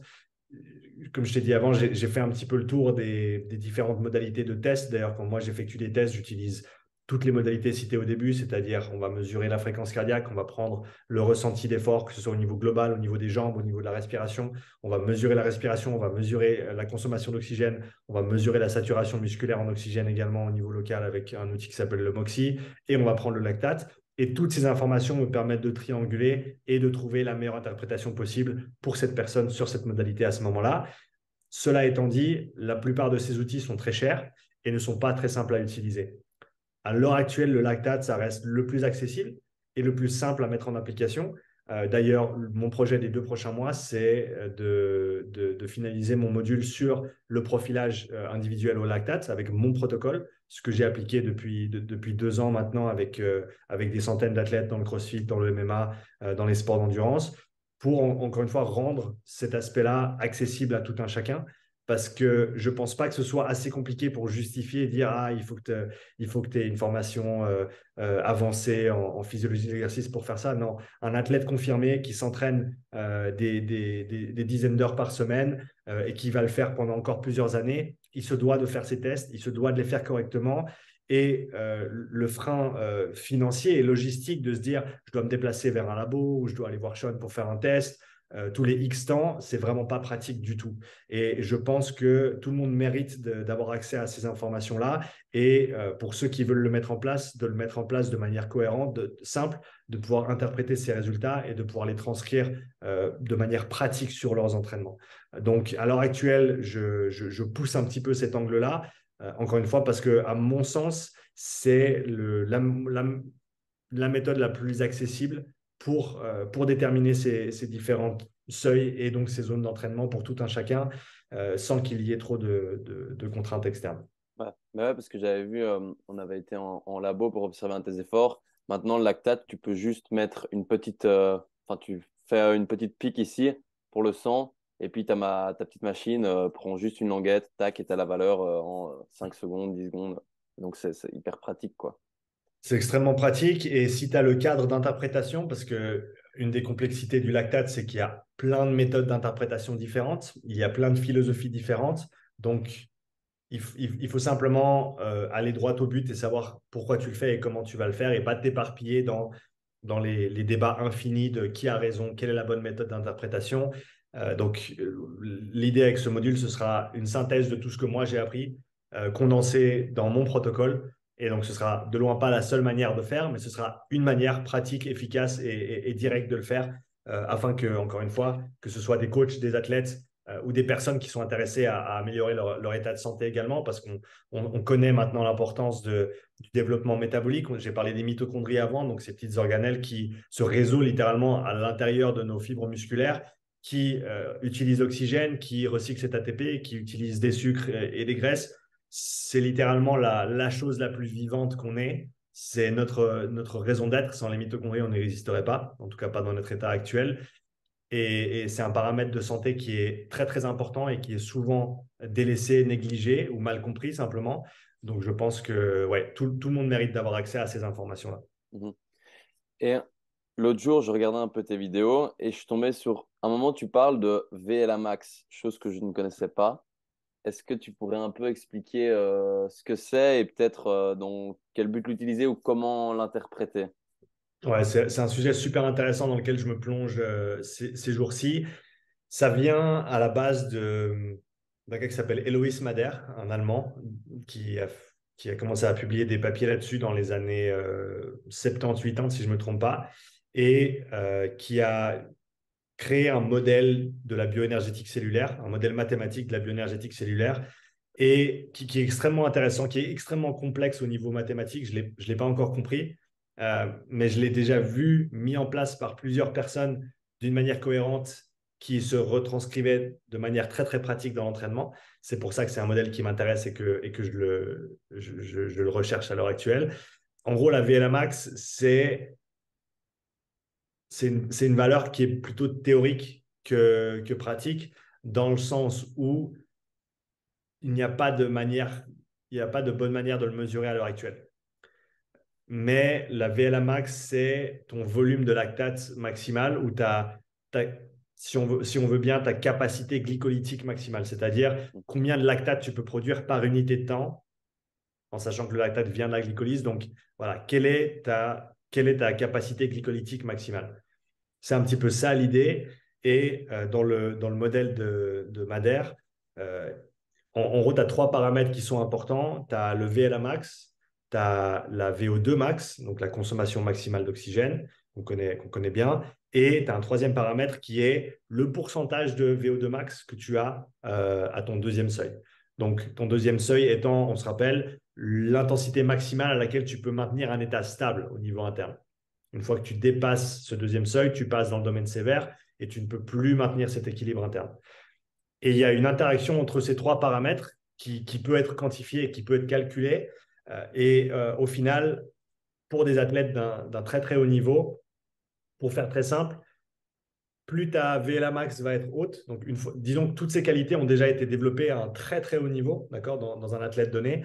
Comme je t'ai dit avant, j'ai fait un petit peu le tour des différentes modalités de tests. D'ailleurs, quand moi j'effectue des tests, j'utilise toutes les modalités citées au début, c'est-à-dire on va mesurer la fréquence cardiaque, on va prendre le ressenti d'effort, que ce soit au niveau global, au niveau des jambes, au niveau de la respiration. On va mesurer la respiration, on va mesurer la consommation d'oxygène, on va mesurer la saturation musculaire en oxygène également au niveau local avec un outil qui s'appelle le MOXIE, et on va prendre le lactate. Et toutes ces informations me permettent de trianguler et de trouver la meilleure interprétation possible pour cette personne sur cette modalité à ce moment-là. Cela étant dit, la plupart de ces outils sont très chers et ne sont pas très simples à utiliser. À l'heure actuelle, le lactate, ça reste le plus accessible et le plus simple à mettre en application. D'ailleurs, mon projet des 2 prochains mois, c'est de finaliser mon module sur le profilage individuel au lactate avec mon protocole, ce que j'ai appliqué depuis 2 ans maintenant avec des centaines d'athlètes dans le CrossFit, dans le MMA, dans les sports d'endurance, pour encore une fois rendre cet aspect-là accessible à tout un chacun. Parce que je ne pense pas que ce soit assez compliqué pour justifier et dire ah, il faut que tu aies une formation avancée en physiologie de l'exercice pour faire ça. Non, un athlète confirmé qui s'entraîne des dizaines d'heures par semaine et qui va le faire pendant encore plusieurs années, il se doit de faire ses tests, il se doit de les faire correctement. Et le frein financier et logistique de se dire je dois me déplacer vers un labo ou je dois aller voir Sean pour faire un test tous les X temps, c'est vraiment pas pratique du tout. Et je pense que tout le monde mérite d'avoir accès à ces informations-là. Et pour ceux qui veulent le mettre en place, de le mettre en place de manière cohérente, simple, de pouvoir interpréter ces résultats et de pouvoir les transcrire de manière pratique sur leurs entraînements. Donc, à l'heure actuelle, je pousse un petit peu cet angle-là, encore une fois, parce que, à mon sens, c'est la méthode la plus accessible pour déterminer ces différents seuils et donc ces zones d'entraînement pour tout un chacun sans qu'il y ait trop de contraintes externes.
Ouais. Mais ouais, parce que j'avais vu, on avait été en labo pour observer un de tes efforts. Maintenant, le lactate, tu peux juste mettre une petite, enfin, tu fais une petite pique ici pour le sang, et puis ta petite machine prend juste une languette, tac, et tu as la valeur en 5 secondes, 10 secondes. Donc, c'est hyper pratique, quoi.
C'est extrêmement pratique et si tu as le cadre d'interprétation, parce que une des complexités du lactate, c'est qu'il y a plein de méthodes d'interprétation différentes, il y a plein de philosophies différentes. Donc, il faut simplement aller droit au but et savoir pourquoi tu le fais et comment tu vas le faire et pas t'éparpiller dans les débats infinis de qui a raison, quelle est la bonne méthode d'interprétation. L'idée avec ce module, ce sera une synthèse de tout ce que moi j'ai appris, condensé dans mon protocole. Et donc, ce sera de loin pas la seule manière de faire, mais ce sera une manière pratique, efficace et directe de le faire, afin que, encore une fois, que ce soit des coachs, des athlètes, ou des personnes qui sont intéressées à améliorer leur état de santé également, parce qu'on connaît maintenant l'importance du développement métabolique. J'ai parlé des mitochondries avant, donc ces petites organelles qui se résolent littéralement à l'intérieur de nos fibres musculaires, qui utilisent l'oxygène, qui recyclent cet ATP, qui utilisent des sucres et des graisses. C'est littéralement la chose la plus vivante qu'on ait. C'est notre raison d'être. Sans les mitochondries, on n'existerait pas, en tout cas pas dans notre état actuel. Et c'est un paramètre de santé qui est très, très important et qui est souvent délaissé, négligé ou mal compris simplement. Donc, je pense que ouais, tout le monde mérite d'avoir accès à ces informations-là.
Mhm. Et l'autre jour, je regardais un peu tes vidéos et je suis tombé sur un moment, tu parles de VLA Max, chose que je ne connaissais pas. Est-ce que tu pourrais un peu expliquer ce que c'est et peut-être dans quel but l'utiliser ou comment l'interpréter?
Ouais, c'est un sujet super intéressant dans lequel je me plonge ces jours-ci. Ça vient à la base d'un gars qui s'appelle Eloïs Mader, un Allemand, qui a, qui a commencé à publier des papiers là-dessus dans les années 70, 80, si je ne me trompe pas, et qui a créé un modèle de la bioénergétique cellulaire, un modèle mathématique de la bioénergétique cellulaire, et qui est extrêmement intéressant, qui est extrêmement complexe au niveau mathématique. Je ne l'ai pas encore compris, mais je l'ai déjà vu mis en place par plusieurs personnes d'une manière cohérente qui se retranscrivait de manière très, très pratique dans l'entraînement. C'est pour ça que c'est un modèle qui m'intéresse et que je le recherche à l'heure actuelle. En gros, la VLA max, c'est une valeur qui est plutôt théorique que pratique, dans le sens où il n'y a pas de manière, il n'y a pas de bonne manière de le mesurer à l'heure actuelle. Mais la VLA max, c'est ton volume de lactate maximal ou si on veut bien, ta capacité glycolytique maximale, c'est-à-dire combien de lactate tu peux produire par unité de temps, en sachant que le lactate vient de la glycolyse. Donc, voilà, quelle est ta capacité glycolytique maximale? C'est un petit peu ça l'idée. Et dans le modèle de Madère, euh, en gros, tu as 3 paramètres qui sont importants. Tu as le VLA max, tu as la VO2 max, donc la consommation maximale d'oxygène, qu'on connaît bien. Et tu as un troisième paramètre qui est le pourcentage de VO2 max que tu as à ton deuxième seuil. Donc, ton deuxième seuil étant, on se rappelle, l'intensité maximale à laquelle tu peux maintenir un état stable au niveau interne. Une fois que tu dépasses ce deuxième seuil, tu passes dans le domaine sévère et tu ne peux plus maintenir cet équilibre interne. Et il y a une interaction entre ces trois paramètres qui peut être quantifiée, qui peut être calculée. Au final, pour des athlètes d'un très très haut niveau, pour faire très simple, plus ta VLA max va être haute, donc disons que toutes ces qualités ont déjà été développées à un très très haut niveau, d'accord, dans un athlète donné,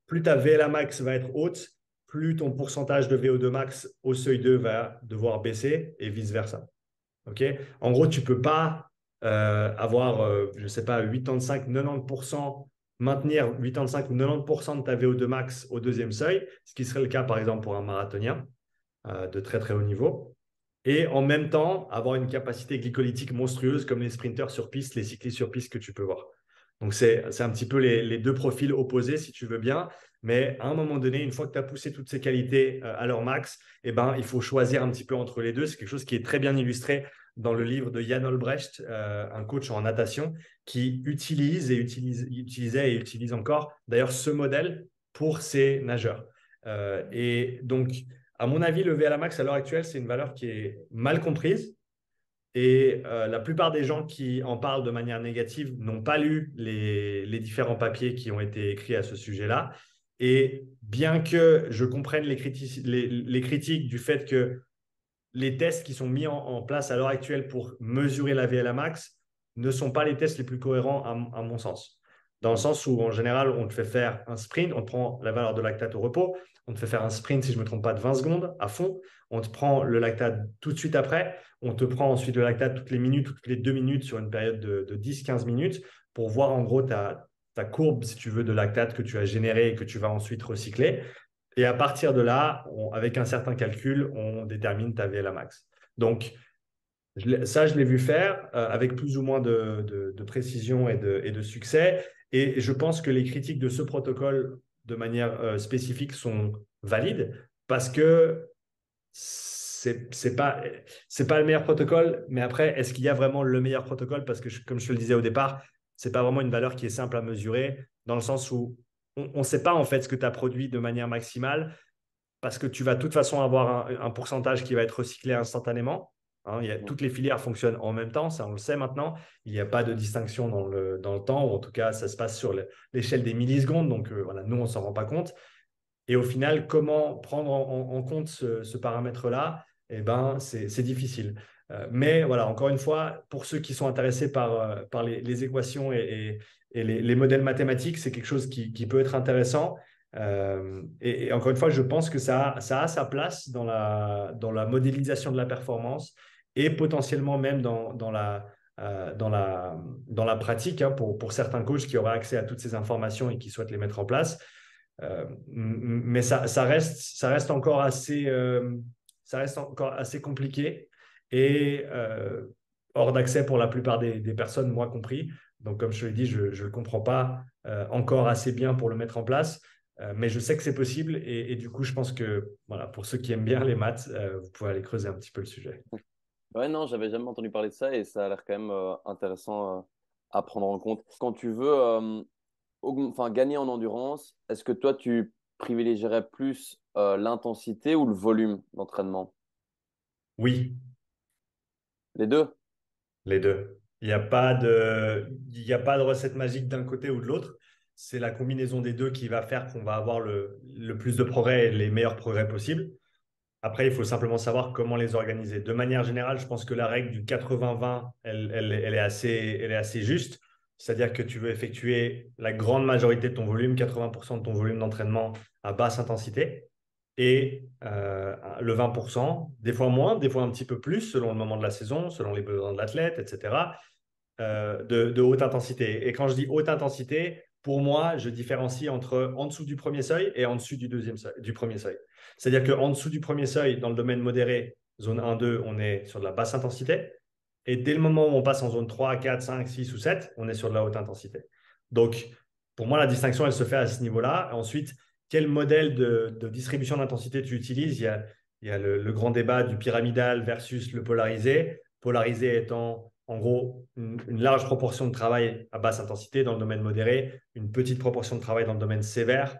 plus ta VLA max va être haute, plus ton pourcentage de VO2 max au seuil 2 va devoir baisser et vice-versa. Okay, en gros, tu ne peux pas avoir, je ne sais pas, 85-90%, maintenir 85 ou 90% de ta VO2 max au deuxième seuil, ce qui serait le cas par exemple pour un marathonien de très très haut niveau. Et en même temps, avoir une capacité glycolytique monstrueuse comme les sprinteurs sur piste, les cyclistes sur piste que tu peux voir. Donc, c'est un petit peu les deux profils opposés, si tu veux bien. Mais à un moment donné, une fois que tu as poussé toutes ces qualités à leur max, eh ben, il faut choisir un petit peu entre les deux. C'est quelque chose qui est très bien illustré dans le livre de Jan Olbrecht, un coach en natation, qui utilisait et utilise encore d'ailleurs ce modèle pour ses nageurs. Et donc, à mon avis, le VLA max à l'heure actuelle, c'est une valeur qui est mal comprise. Et la plupart des gens qui en parlent de manière négative n'ont pas lu les différents papiers qui ont été écrits à ce sujet-là. Et bien que je comprenne les critiques du fait que les tests qui sont mis en place à l'heure actuelle pour mesurer la VLA max ne sont pas les tests les plus cohérents à mon sens. Dans le sens où, en général, on te fait faire un sprint, on te prend la valeur de lactate au repos, on te fait faire un sprint, si je ne me trompe pas, de 20 secondes à fond, on te prend le lactate tout de suite après, on te prend ensuite le lactate toutes les minutes, toutes les 2 minutes sur une période de 10-15 minutes pour voir en gros ta courbe, si tu veux, de lactate que tu as générée et que tu vas ensuite recycler. Et à partir de là, avec un certain calcul, on détermine ta VLA max. Donc, ça, je l'ai vu faire avec plus ou moins de précision et de succès. Et je pense que les critiques de ce protocole de manière spécifique sont valides parce que c'est pas le meilleur protocole. Mais après, est-ce qu'il y a vraiment le meilleur protocole? Parce que, comme je te le disais au départ, c'est pas vraiment une valeur qui est simple à mesurer dans le sens où on ne sait pas en fait ce que tu as produit de manière maximale parce que tu vas de toute façon avoir un pourcentage qui va être recyclé instantanément. Hein, toutes les filières fonctionnent en même temps, ça on le sait maintenant. Il n'y a pas de distinction dans le temps, ou en tout cas ça se passe sur l'échelle des millisecondes, donc voilà, nous on ne s'en rend pas compte. Et au final, comment prendre en compte ce paramètre-là, eh ben, c'est difficile. Mais voilà, encore une fois, pour ceux qui sont intéressés par les équations et les modèles mathématiques, c'est quelque chose qui peut être intéressant. Et encore une fois, je pense que ça a sa place dans la modélisation de la performance et potentiellement même dans la pratique hein, pour certains coachs qui auraient accès à toutes ces informations et qui souhaitent les mettre en place. Mais ça reste encore assez compliqué et hors d'accès pour la plupart des personnes, moi compris. Donc, comme je te l'ai dit, je ne le comprends pas encore assez bien pour le mettre en place. Mais je sais que c'est possible et du coup, je pense que voilà, pour ceux qui aiment bien les maths, vous pouvez aller creuser un petit peu le sujet.
Ouais, non, j'avais jamais entendu parler de ça et ça a l'air quand même intéressant à prendre en compte. Quand tu veux enfin, gagner en endurance, est-ce que toi, tu privilégierais plus l'intensité ou le volume d'entraînement?
Oui,
Les deux?
les deux. Il y a pas de recette magique d'un côté ou de l'autre. C'est la combinaison des deux qui va faire qu'on va avoir le plus de progrès et les meilleurs progrès possibles. Après, il faut simplement savoir comment les organiser. De manière générale, je pense que la règle du 80-20, elle est assez juste. C'est-à-dire que tu veux effectuer la grande majorité de ton volume, 80% de ton volume d'entraînement à basse intensité et le 20%, des fois moins, des fois un petit peu plus, selon le moment de la saison, selon les besoins de l'athlète, etc., de haute intensité. Et quand je dis haute intensité, pour moi, je différencie entre en dessous du premier seuil et en dessus du premier seuil. C'est-à-dire qu'en dessous du premier seuil, dans le domaine modéré, zone 1-2, on est sur de la basse intensité. Et dès le moment où on passe en zone 3, 4, 5, 6 ou 7, on est sur de la haute intensité. Donc, pour moi, la distinction, elle se fait à ce niveau-là. Ensuite, quel modèle de distribution d'intensité tu utilises? Il y a le grand débat du pyramidal versus le polarisé. Polarisé étant, en gros, une large proportion de travail à basse intensité dans le domaine modéré, une petite proportion de travail dans le domaine sévère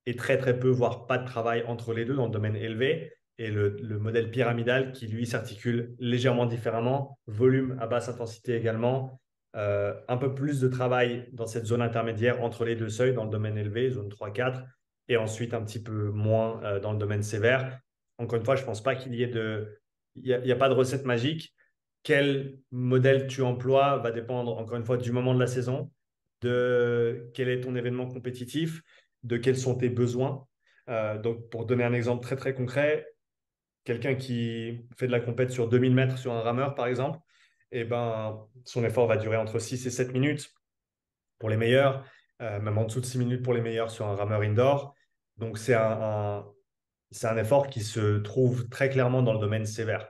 et très, très peu, voire pas de travail entre les deux dans le domaine élevé. et le modèle pyramidal qui, lui, s'articule légèrement différemment, volume à basse intensité également, un peu plus de travail dans cette zone intermédiaire entre les deux seuils dans le domaine élevé, zone 3-4, et ensuite un petit peu moins dans le domaine sévère. Encore une fois, je ne pense pas qu'il y ait il y a pas de recette magique. Quel modèle tu emploies va dépendre, encore une fois, du moment de la saison, de quel est ton événement compétitif, de quels sont tes besoins. Donc, pour donner un exemple très, très concret, quelqu'un qui fait de la compète sur 2000 mètres sur un rameur, par exemple, eh ben, son effort va durer entre 6 et 7 minutes pour les meilleurs, même en dessous de 6 minutes pour les meilleurs sur un rameur indoor. Donc, c'est un effort qui se trouve très clairement dans le domaine sévère.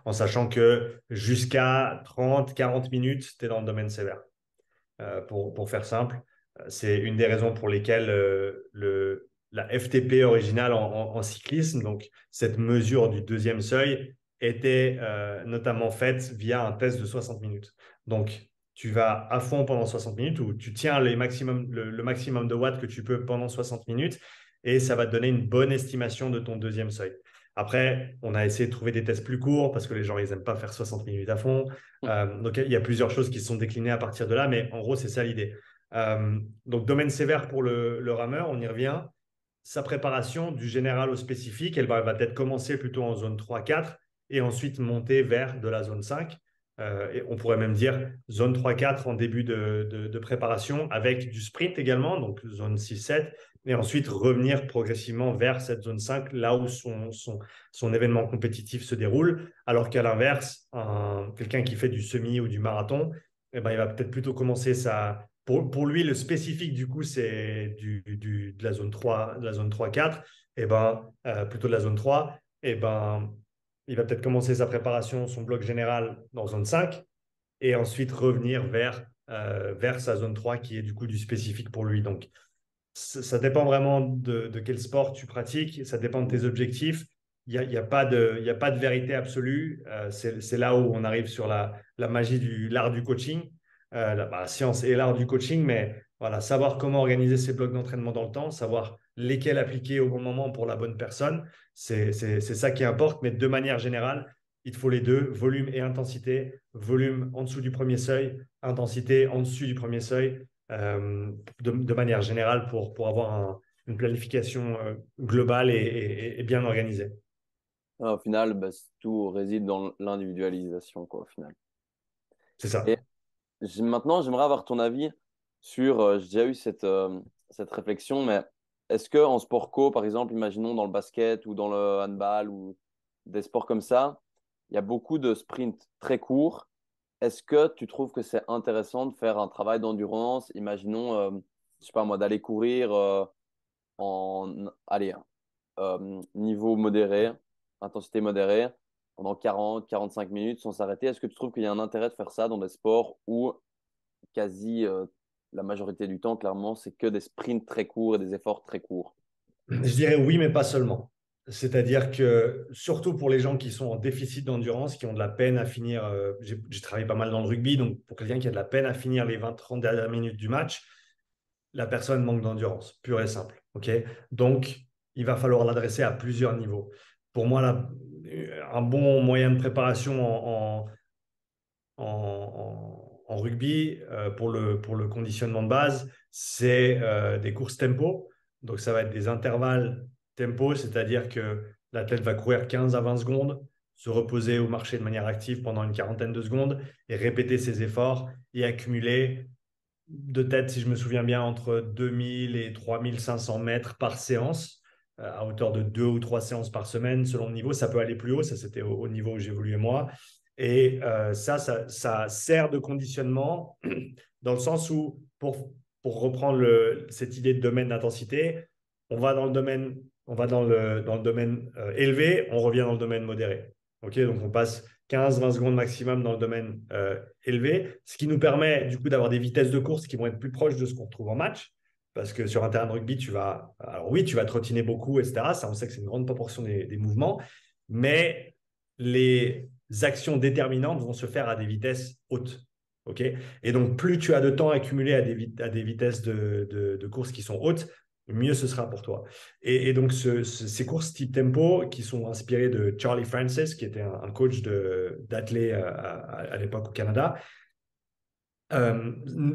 En sachant que jusqu'à 30, 40 minutes, tu es dans le domaine sévère. Pour faire simple, c'est une des raisons pour lesquelles la FTP originale en cyclisme, donc cette mesure du deuxième seuil, était notamment faite via un test de 60 minutes. Donc, tu vas à fond pendant 60 minutes ou tu tiens le maximum de watts que tu peux pendant 60 minutes et ça va te donner une bonne estimation de ton deuxième seuil. Après, on a essayé de trouver des tests plus courts parce que les gens, ils n'aiment pas faire 60 minutes à fond. Donc, il y a plusieurs choses qui se sont déclinées à partir de là, mais en gros, c'est ça l'idée. Donc, domaine sévère pour le rameur, on y revient. Sa préparation du général au spécifique, elle va peut-être commencer plutôt en zone 3-4 et ensuite monter vers de la zone 5. Et on pourrait même dire zone 3-4 en début de préparation avec du sprint également, donc zone 6-7, et ensuite revenir progressivement vers cette zone 5, là où son événement compétitif se déroule, alors qu'à l'inverse, quelqu'un qui fait du semi ou du marathon, eh ben, il va peut-être plutôt commencer sa... Pour lui, le spécifique, du coup, c'est de la zone 3, de la zone 3-4, et ben, plutôt de la zone 3, et ben, il va peut-être commencer sa préparation, son bloc général dans zone 5, et ensuite revenir vers sa zone 3 qui est du coup du spécifique pour lui. Donc, ça dépend vraiment de quel sport tu pratiques, ça dépend de tes objectifs. Il y a pas de vérité absolue. C'est là où on arrive sur la magie l'art du coaching, la science et l'art du coaching, mais voilà, savoir comment organiser ces blocs d'entraînement dans le temps, savoir lesquels appliquer au bon moment pour la bonne personne, c'est ça qui importe, mais de manière générale, il te faut les deux, volume et intensité. Volume en dessous du premier seuil, intensité en dessus du premier seuil de manière générale pour avoir une planification globale et bien organisée.
Au final, bah, tout réside dans l'individualisation, quoi, au final.
C'est
Et
ça.
maintenant, j'aimerais avoir ton avis sur, j'ai déjà eu cette réflexion, mais est-ce que en sport co, par exemple, imaginons dans le basket ou dans le handball ou des sports comme ça, il y a beaucoup de sprints très courts. Est-ce que tu trouves que c'est intéressant de faire un travail d'endurance? Imaginons, je sais pas moi, d'aller courir allez, niveau modéré, intensité modérée, pendant 40-45 minutes sans s'arrêter. Est-ce que tu trouves qu'il y a un intérêt de faire ça dans des sports où quasi la majorité du temps, clairement, c'est que des sprints très courts et des efforts très courts?
Je dirais oui, mais pas seulement. C'est-à-dire que, surtout pour les gens qui sont en déficit d'endurance, qui ont de la peine à finir, j'ai travaillé pas mal dans le rugby, donc pour quelqu'un qui a de la peine à finir les 20-30 dernières minutes du match, la personne manque d'endurance, pure et simple. Donc, il va falloir l'adresser à plusieurs niveaux. Pour moi, un bon moyen de préparation en rugby pour le conditionnement de base, c'est des courses tempo. Donc, ça va être des intervalles tempo, c'est-à-dire que l'athlète va courir 15 à 20 secondes, se reposer ou marcher de manière active pendant une quarantaine de secondes et répéter ses efforts et accumuler de tête, si je me souviens bien, entre 2000 et 3500 mètres par séance, à hauteur de 2 ou 3 séances par semaine, selon le niveau. Ça peut aller plus haut, ça c'était au niveau où j'évoluais moi. Et ça sert de conditionnement dans le sens où, pour reprendre cette idée de domaine d'intensité, on va dans le domaine, on va dans le domaine élevé, on revient dans le domaine modéré. Donc on passe 15-20 secondes maximum dans le domaine élevé, ce qui nous permet du coup d'avoir des vitesses de course qui vont être plus proches de ce qu'on retrouve en match. Parce que sur un terrain de rugby, alors oui, tu vas trottiner beaucoup, etc. Ça, on sait que c'est une grande proportion des mouvements, mais les actions déterminantes vont se faire à des vitesses hautes. Et donc, plus tu as de temps accumulé à des vitesses de course qui sont hautes, mieux ce sera pour toi. Et donc, ces courses type tempo, qui sont inspirées de Charlie Francis, qui était un coach d'athlètes à l'époque au Canada, euh,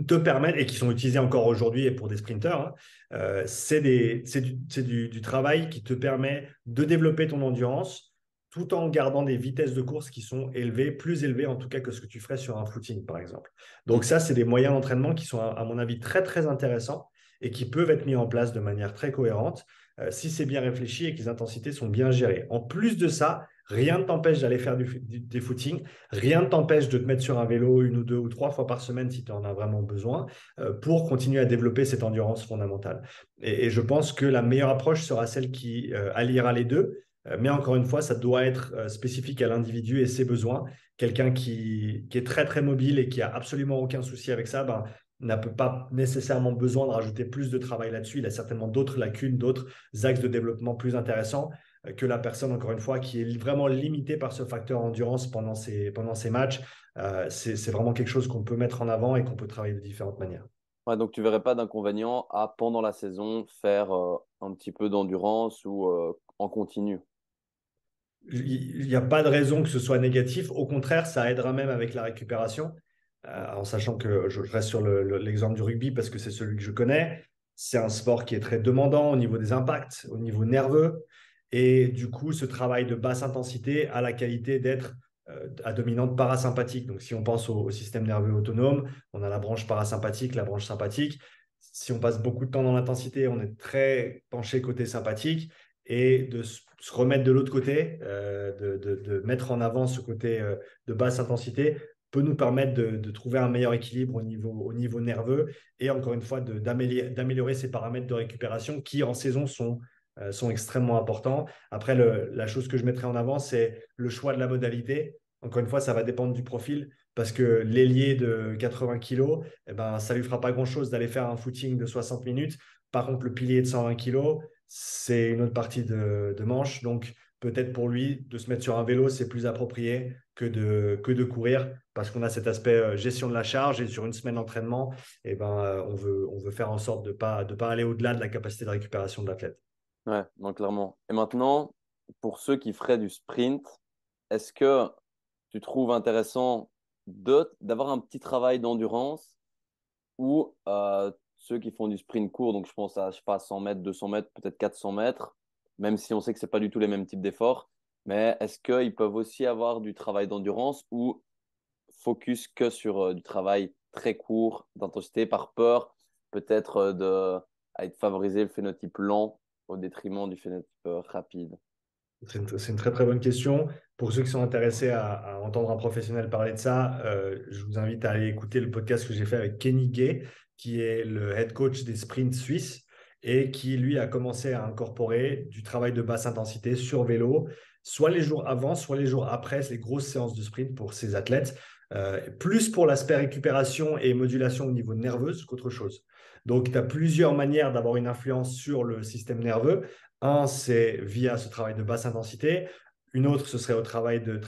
te permettent, et qui sont utilisés encore aujourd'hui et pour des sprinteurs, hein, c'est du travail qui te permet de développer ton endurance tout en gardant des vitesses de course qui sont élevées, plus élevées en tout cas que ce que tu ferais sur un footing, par exemple. Donc ça, c'est des moyens d'entraînement qui sont, à mon avis, très, très intéressants et qui peuvent être mis en place de manière très cohérente si c'est bien réfléchi et que les intensités sont bien gérées. En plus de ça, rien ne t'empêche d'aller faire des footings. Rien ne t'empêche de te mettre sur un vélo 1 ou 2 ou 3 fois par semaine si tu en as vraiment besoin pour continuer à développer cette endurance fondamentale. Et je pense que la meilleure approche sera celle qui alliera les deux. Mais encore une fois, ça doit être spécifique à l'individu et ses besoins. Quelqu'un qui est très, très mobile et qui a absolument aucun souci avec ça, ben, n'a pas nécessairement besoin de rajouter plus de travail là-dessus. Il a certainement d'autres lacunes, d'autres axes de développement plus intéressants que la personne, encore une fois, qui est vraiment limitée par ce facteur endurance pendant ses matchs. C'est vraiment quelque chose qu'on peut mettre en avant et qu'on peut travailler de différentes manières.
Ouais, donc tu verrais pas d'inconvénient à, pendant la saison, faire un petit peu d'endurance ou en continu.
Il n'y a pas de raison que ce soit négatif. Au contraire, ça aidera même avec la récupération, en sachant que je reste sur l'exemple du rugby parce que c'est celui que je connais. C'est un sport qui est très demandant au niveau des impacts, au niveau nerveux. Et du coup, ce travail de basse intensité a la qualité d'être à dominante parasympathique. Donc, si on pense au système nerveux autonome, on a la branche parasympathique, la branche sympathique. Si on passe beaucoup de temps dans l'intensité, on est très penché côté sympathique. Et de se remettre de l'autre côté, de mettre en avant ce côté de basse intensité, peut nous permettre de trouver un meilleur équilibre au niveau nerveux et encore une fois d'améliorer ces paramètres de récupération qui en saison sont extrêmement importants. Après, la chose que je mettrai en avant, c'est le choix de la modalité. Encore une fois, ça va dépendre du profil parce que l'ailier de 80 kg, eh ben, ça ne lui fera pas grand-chose d'aller faire un footing de 60 minutes. Par contre, le pilier de 120 kg, c'est une autre partie de manche. Donc, peut-être pour lui, de se mettre sur un vélo, c'est plus approprié que de courir parce qu'on a cet aspect gestion de la charge et sur une semaine d'entraînement, eh ben, on veut faire en sorte de pas aller au-delà de la capacité de récupération de l'athlète.
Ouais, non, clairement. Et maintenant, pour ceux qui feraient du sprint, est-ce que tu trouves intéressant d'avoir un petit travail d'endurance ou ceux qui font du sprint court, donc je pense à, je sais pas, 100 mètres, 200 mètres, peut-être 400 mètres, même si on sait que c'est pas du tout les mêmes types d'efforts, mais est-ce qu'ils peuvent aussi avoir du travail d'endurance ou focus que sur du travail très court d'intensité par peur peut-être à être favoriser le phénotype lent au détriment du phénotype rapide.
C'est une très très bonne question. Pour ceux qui sont intéressés à entendre un professionnel parler de ça, je vous invite à aller écouter le podcast que j'ai fait avec Kenny Gay, qui est le head coach des sprints suisses et qui, lui, a commencé à incorporer du travail de basse intensité sur vélo, soit les jours avant, soit les jours après les grosses séances de sprint pour ses athlètes, plus pour l'aspect récupération et modulation au niveau nerveux qu'autre chose. Donc, tu as plusieurs manières d'avoir une influence sur le système nerveux. Un, c'est via ce travail de basse intensité. Une autre, ce serait au travail de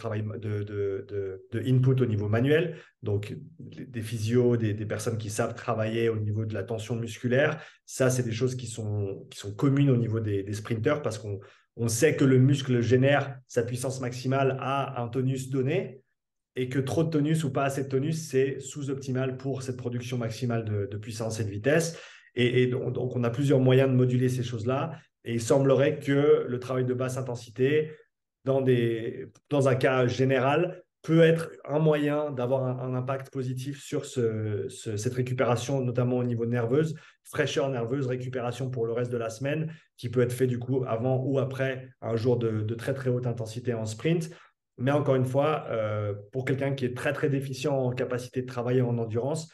input au niveau manuel, donc des physios, des personnes qui savent travailler au niveau de la tension musculaire. Ça, c'est des choses qui sont communes au niveau des sprinteurs parce qu'on sait que le muscle génère sa puissance maximale à un tonus donné et que trop de tonus ou pas assez de tonus, c'est sous-optimal pour cette production maximale de puissance et de vitesse. Et donc, on a plusieurs moyens de moduler ces choses-là. Et il semblerait que le travail de basse intensité, dans un cas général, peut être un moyen d'avoir un impact positif sur cette récupération, notamment au niveau nerveuse, fraîcheur nerveuse, récupération pour le reste de la semaine, qui peut être fait du coup avant ou après un jour de très très haute intensité en sprint. Mais encore une fois, pour quelqu'un qui est très très déficient en capacité de travailler en endurance,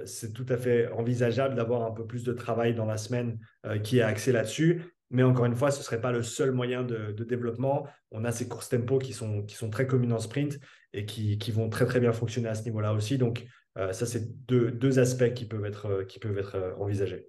c'est tout à fait envisageable d'avoir un peu plus de travail dans la semaine qui est axé là-dessus. Mais encore une fois, ce ne serait pas le seul moyen de développement. On a ces courses tempo qui sont très communes en sprint et qui vont très, très bien fonctionner à ce niveau-là aussi. Donc, ça, c'est deux aspects qui peuvent être envisagés.